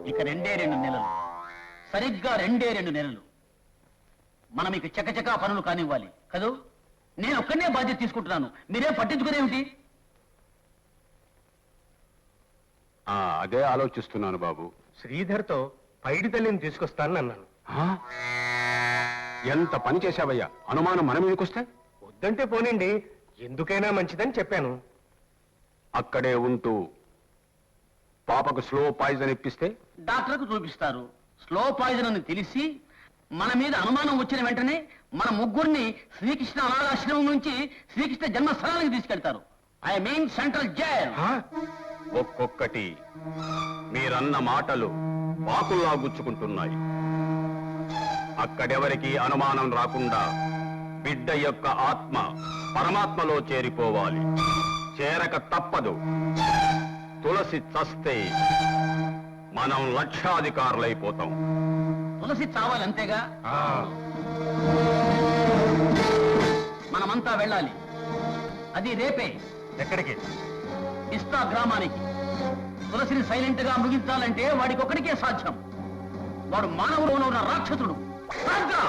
ఇక 2 నెలలు, సరిగ్గా 2 నెలలు మనం ఇక చకచకా పనులు కానివ్వాలి కదూ. నేను ఒక్కనే బాధ్యత తీసుకుంటున్నాను, మీరేం పట్టించుకునేమిటి? అదే ఆలోచిస్తున్నాను బాబు. శ్రీధర్తో పైడి తల్లిని తీసుకొస్తానని అన్నాను. ఎంత పని చేశావయ్యా, అనుమానం మన మీదకొస్తే? వద్దంటే పోనండి, ఎందుకైనా మంచిదని చెప్పాను. అక్కడే ఉంటూ పాపకు స్లో పాయిజన్ ఇప్పిస్తే? డాక్టర్కు చూపిస్తారు. స్లో పాయిజన్ అని తెలిసి మన మీద అనుమానం వచ్చిన వెంటనే మన ముగ్గురిని శ్రీకృష్ణ అనాథాశ్రమం నుంచి శ్రీకృష్ణ జన్మస్థలానికి తీసుకెళ్తారు. I mean central jail. ఒక్కొక్కటి మీరన్న మాటలు పాకుల్లా గుచ్చుకుంటున్నాయి. అక్కడెవరికి అనుమానం రాకుండా బిడ్డ యొక్క ఆత్మ పరమాత్మలో చేరిపోవాలి. చేరక తప్పదు. తులసి చస్తే మనం లక్షాధికారులైపోతాం. తులసి చావాలి అంతేగా. మనమంతా వెళ్ళాలి. అది రేపే. ఎక్కడికి? ఇస్తా గ్రామానికి. తులసిని సైలెంట్ గా ముగించాలంటే వాడికి ఒక్కడికే సాధ్యం. వాడు మానవులో ఉన్న రాక్షసుడు.